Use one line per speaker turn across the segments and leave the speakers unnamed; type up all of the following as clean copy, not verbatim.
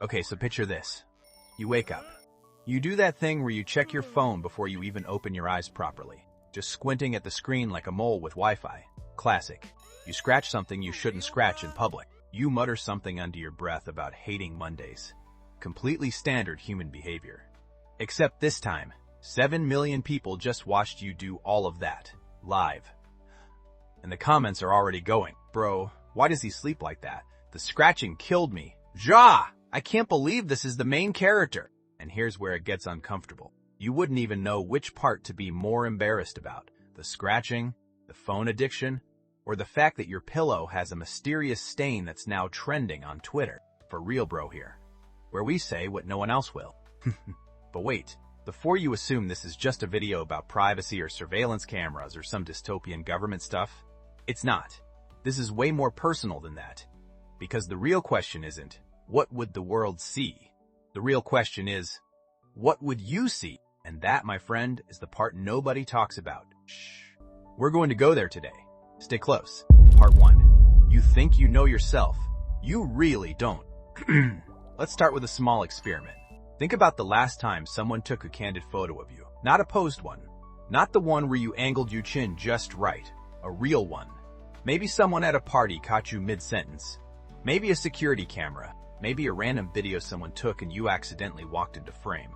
Okay, so picture this. You wake up. You do that thing where you check your phone before you even open your eyes properly, just squinting at the screen like a mole with Wi-Fi. Classic. You scratch something you shouldn't scratch in public. You mutter something under your breath about hating Mondays. Completely standard human behavior. Except this time, 7 million people just watched you do all of that, live. And the comments are already going, "Bro, why does he sleep like that? The scratching killed me. Ja! I can't believe this is the main character." And here's where it gets uncomfortable. You wouldn't even know which part to be more embarrassed about, the scratching, the phone addiction, or the fact that your pillow has a mysterious stain that's now trending on Twitter. For real, bro, here, where we say what no one else will. But wait, before you assume this is just a video about privacy or surveillance cameras or some dystopian government stuff, it's not. This is way more personal than that. Because the real question isn't, what would the world see? The real question is, what would you see? And that, my friend, is the part nobody talks about. Shh. We're going to go there today. Stay close. Part 1. You think you know yourself. You really don't. Let's start with a small experiment. Think about the last time someone took a candid photo of you. Not a posed one. Not the one where you angled your chin just right. A real one. Maybe someone at a party caught you mid-sentence. Maybe a security camera. Maybe a random video someone took and you accidentally walked into frame.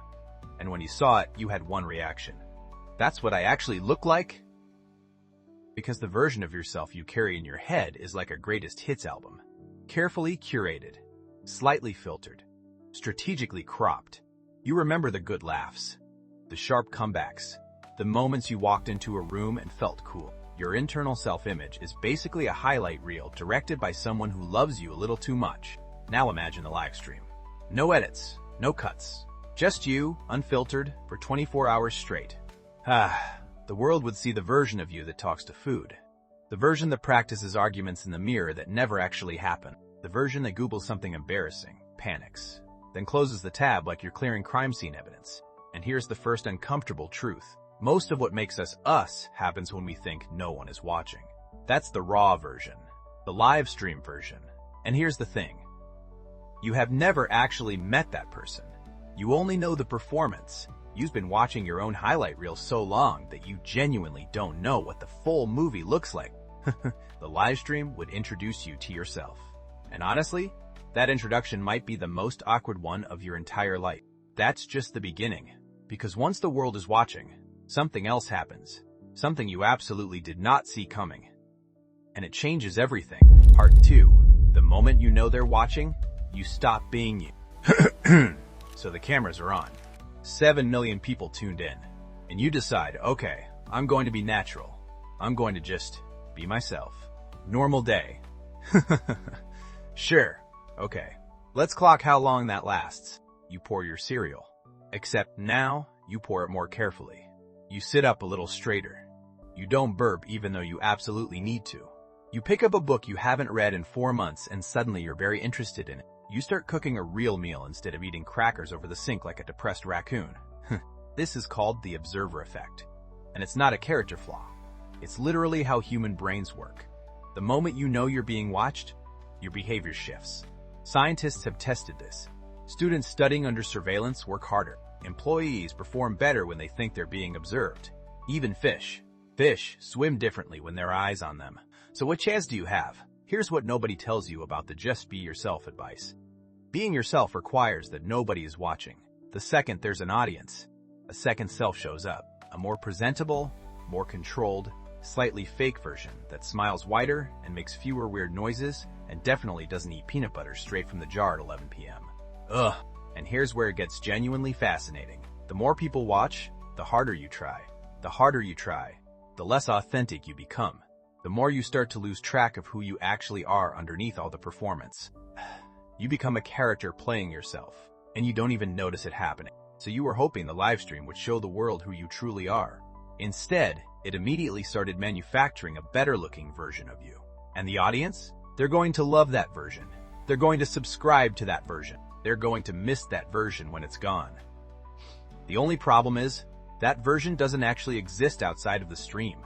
And when you saw it, you had one reaction. That's what I actually look like? Because the version of yourself you carry in your head is like a greatest hits album. Carefully curated. Slightly filtered. Strategically cropped. You remember the good laughs. The sharp comebacks. The moments you walked into a room and felt cool. Your internal self-image is basically a highlight reel directed by someone who loves you a little too much. Now imagine the live stream. No edits, no cuts. Just you, unfiltered, for 24 hours straight. The world would see the version of you that talks to food. The version that practices arguments in the mirror that never actually happen. The version that Googles something embarrassing, panics, then closes the tab like you're clearing crime scene evidence. And here's the first uncomfortable truth. Most of what makes us us happens when we think no one is watching. That's the raw version, the live stream version. And here's the thing. You have never actually met that person. You only know the performance. You've been watching your own highlight reel so long that you genuinely don't know what the full movie looks like. The live stream would introduce you to yourself. And honestly, that introduction might be the most awkward one of your entire life. That's just the beginning. Because once the world is watching, something else happens. Something you absolutely did not see coming. And it changes everything. Part 2. The moment you know they're watching, you stop being you. So the cameras are on. 7 million people tuned in. And you decide, okay, I'm going to be natural. I'm going to just be myself. Normal day. Sure. Okay. Let's clock how long that lasts. You pour your cereal. Except now, you pour it more carefully. You sit up a little straighter. You don't burp even though you absolutely need to. You pick up a book you haven't read in 4 months and suddenly you're very interested in it. You start cooking a real meal instead of eating crackers over the sink like a depressed raccoon. This is called the observer effect. And it's not a character flaw. It's literally how human brains work. The moment you know you're being watched, your behavior shifts. Scientists have tested this. Students studying under surveillance work harder. Employees perform better when they think they're being observed. Even fish. Fish swim differently when there are eyes on them. So what chance do you have? Here's what nobody tells you about the just be yourself advice. Being yourself requires that nobody is watching. The second there's an audience, a second self shows up. A more presentable, more controlled, slightly fake version that smiles wider and makes fewer weird noises and definitely doesn't eat peanut butter straight from the jar at 11 p.m. Ugh. And here's where it gets genuinely fascinating. The more people watch, the harder you try. The harder you try, the less authentic you become. The more you start to lose track of who you actually are underneath all the performance. You become a character playing yourself, and you don't even notice it happening. So you were hoping the live stream would show the world who you truly are. Instead, it immediately started manufacturing a better-looking version of you. And the audience? They're going to love that version. They're going to subscribe to that version. They're going to miss that version when it's gone. The only problem is, that version doesn't actually exist outside of the stream.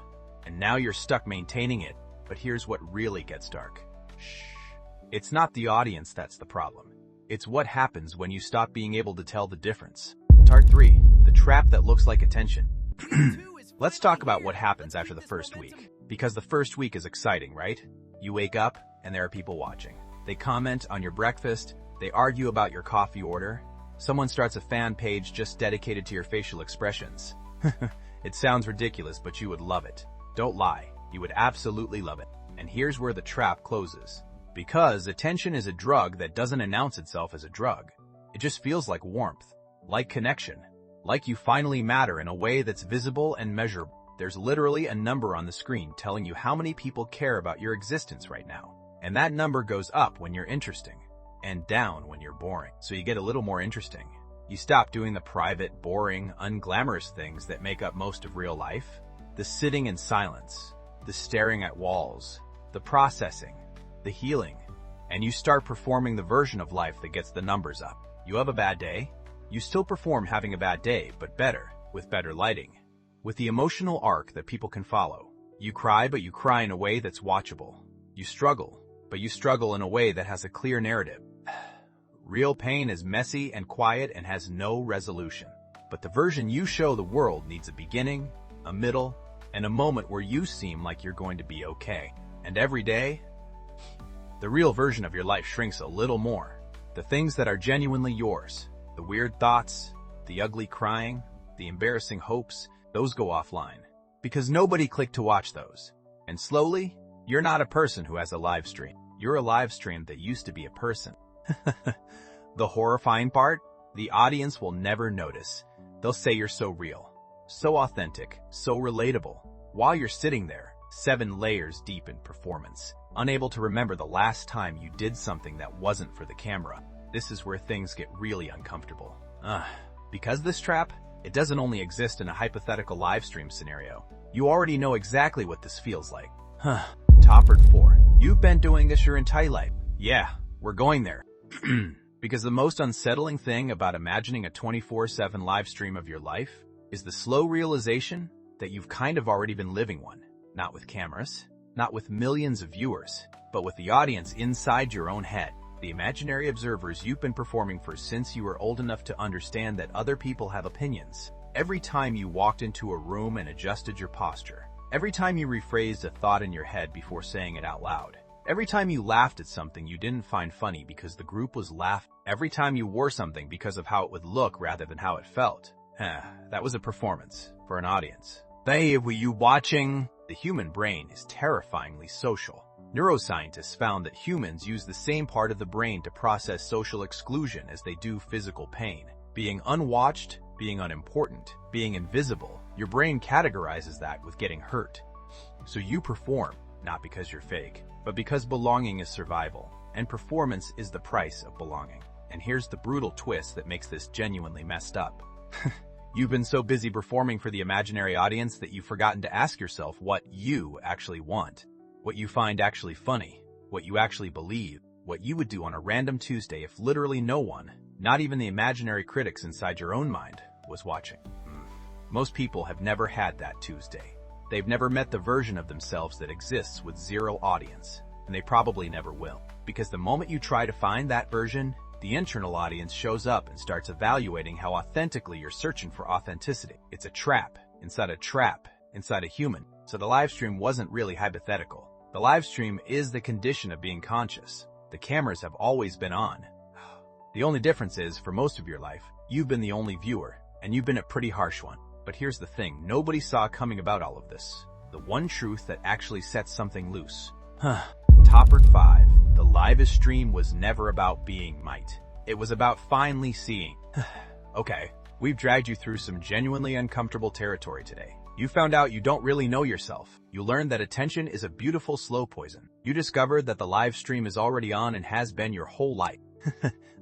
And now you're stuck maintaining it. But here's what really gets dark. Shh. It's not the audience that's the problem. It's what happens when you stop being able to tell the difference. Part 3. The trap that looks like attention. Let's talk about what happens after the first week. Because the first week is exciting, right? You wake up, and there are people watching. They comment on your breakfast, they argue about your coffee order. Someone starts a fan page just dedicated to your facial expressions. It sounds ridiculous, but you would love it. Don't lie, you would absolutely love it. And here's where the trap closes. Because attention is a drug that doesn't announce itself as a drug. It just feels like warmth, like connection, like you finally matter in a way that's visible and measurable. There's literally a number on the screen telling you how many people care about your existence right now. And that number goes up when you're interesting, and down when you're boring. So you get a little more interesting. You stop doing the private, boring, unglamorous things that make up most of real life. The sitting in silence, the staring at walls, the processing, the healing. And you start performing the version of life that gets the numbers up. You have a bad day? You still perform having a bad day, but better, with better lighting. With the emotional arc that people can follow. You cry, but you cry in a way that's watchable. You struggle, but you struggle in a way that has a clear narrative. Real pain is messy and quiet and has no resolution. But the version you show the world needs a beginning, a middle, and a moment where you seem like you're going to be okay. And every day, the real version of your life shrinks a little more. The things that are genuinely yours, the weird thoughts, the ugly crying, the embarrassing hopes, those go offline. Because nobody clicked to watch those. And slowly, you're not a person who has a live stream. You're a live stream that used to be a person. The horrifying part? The audience will never notice. They'll say you're so real, so authentic, so relatable, while you're sitting there, 7 layers deep in performance, unable to remember the last time you did something that wasn't for the camera. This is where things get really uncomfortable. Because this trap, it doesn't only exist in a hypothetical live stream scenario. You already know exactly what this feels like. Topper 4. You've been doing this your entire life. Yeah, we're going there. Because the most unsettling thing about imagining a 24/7 live stream of your life is the slow realization that you've kind of already been living one. Not with cameras, not with millions of viewers, but with the audience inside your own head. The imaginary observers you've been performing for since you were old enough to understand that other people have opinions. Every time you walked into a room and adjusted your posture. Every time you rephrased a thought in your head before saying it out loud. Every time you laughed at something you didn't find funny because the group was laughing. Every time you wore something because of how it would look rather than how it felt. That was a performance for an audience. They were you watching? The human brain is terrifyingly social. Neuroscientists found that humans use the same part of the brain to process social exclusion as they do physical pain. Being unwatched, being unimportant, being invisible, your brain categorizes that with getting hurt. So you perform, not because you're fake, but because belonging is survival, and performance is the price of belonging. And here's the brutal twist that makes this genuinely messed up. You've been so busy performing for the imaginary audience that you've forgotten to ask yourself what you actually want. What you find actually funny, what you actually believe, what you would do on a random Tuesday if literally no one, not even the imaginary critics inside your own mind, was watching. Most people have never had that Tuesday. They've never met the version of themselves that exists with zero audience, and they probably never will. Because the moment you try to find that version, the internal audience shows up and starts evaluating how authentically you're searching for authenticity. It's a trap, inside a human. So the live stream wasn't really hypothetical. The live stream is the condition of being conscious. The cameras have always been on. The only difference is, for most of your life, you've been the only viewer, and you've been a pretty harsh one. But here's the thing nobody saw coming about all of this. The one truth that actually sets something loose. Topper 5. The live stream was never about being might. It was about finally seeing. Okay, we've dragged you through some genuinely uncomfortable territory today. You found out you don't really know yourself. You learned that attention is a beautiful slow poison. You discovered that the live stream is already on and has been your whole life.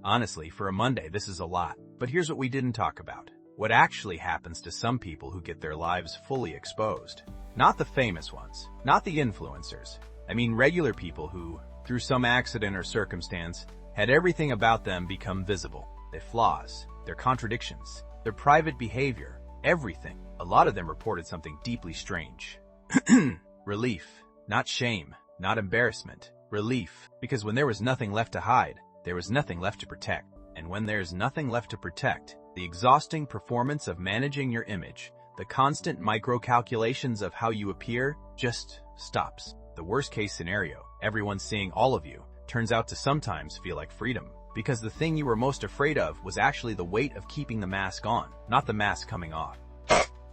Honestly, for a Monday, this is a lot. But here's what we didn't talk about. What actually happens to some people who get their lives fully exposed. Not the famous ones, not the influencers. I mean regular people who, through some accident or circumstance, had everything about them become visible. Their flaws, their contradictions, their private behavior, everything. A lot of them reported something deeply strange. Relief, not shame, not embarrassment. Relief, because when there was nothing left to hide, there was nothing left to protect. And when there's nothing left to protect, the exhausting performance of managing your image, the constant micro-calculations of how you appear, just stops. The worst-case scenario, everyone seeing all of you, turns out to sometimes feel like freedom. Because the thing you were most afraid of was actually the weight of keeping the mask on, not the mask coming off.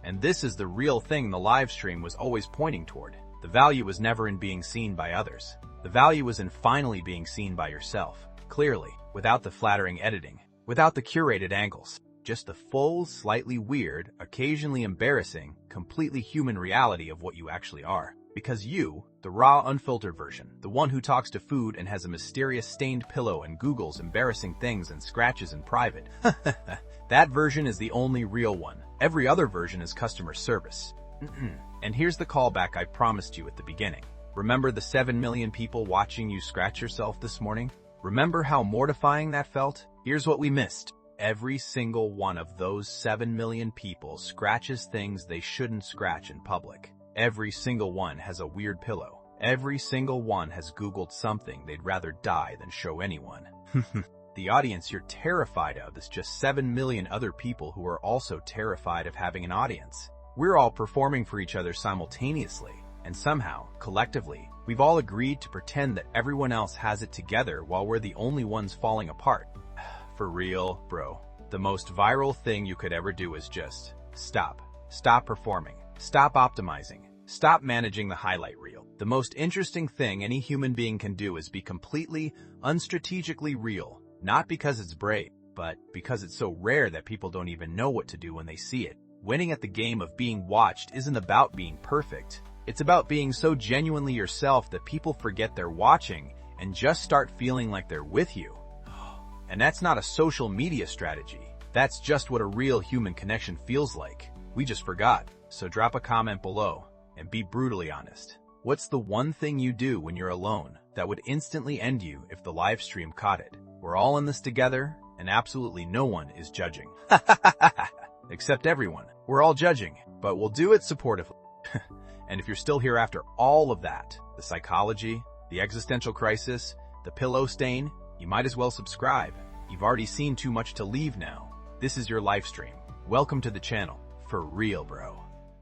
And this is the real thing the live stream was always pointing toward. The value was never in being seen by others. The value was in finally being seen by yourself, clearly, without the flattering editing, without the curated angles. Just the full, slightly weird, occasionally embarrassing, completely human reality of what you actually are. Because you, the raw, unfiltered version, the one who talks to food and has a mysterious stained pillow and Googles embarrassing things and scratches in private, that version is the only real one. Every other version is customer service. And here's the callback I promised you at the beginning. Remember the 7 million people watching you scratch yourself this morning? Remember how mortifying that felt? Here's what we missed. Every single one of those 7 million people scratches things they shouldn't scratch in public. Every single one has a weird pillow. Every single one has Googled something they'd rather die than show anyone. The audience you're terrified of is just 7 million other people who are also terrified of having an audience. We're all performing for each other simultaneously, and somehow, collectively, we've all agreed to pretend that everyone else has it together while we're the only ones falling apart. For real, bro. The most viral thing you could ever do is just stop. Stop performing. Stop optimizing. Stop managing the highlight reel. The most interesting thing any human being can do is be completely, unstrategically real. Not because it's brave, but because it's so rare that people don't even know what to do when they see it. Winning at the game of being watched isn't about being perfect. It's about being so genuinely yourself that people forget they're watching and just start feeling like they're with you. And that's not a social media strategy. That's just what a real human connection feels like. We just forgot. So drop a comment below and be brutally honest. What's the one thing you do when you're alone that would instantly end you if the live stream caught it? We're all in this together, and absolutely no one is judging. Except everyone. We're all judging, but we'll do it supportively. And if you're still here after all of that, the psychology, the existential crisis, the pillow stain, you might as well subscribe. You've already seen too much to leave now. This is your live stream. Welcome to the channel. For real, bro.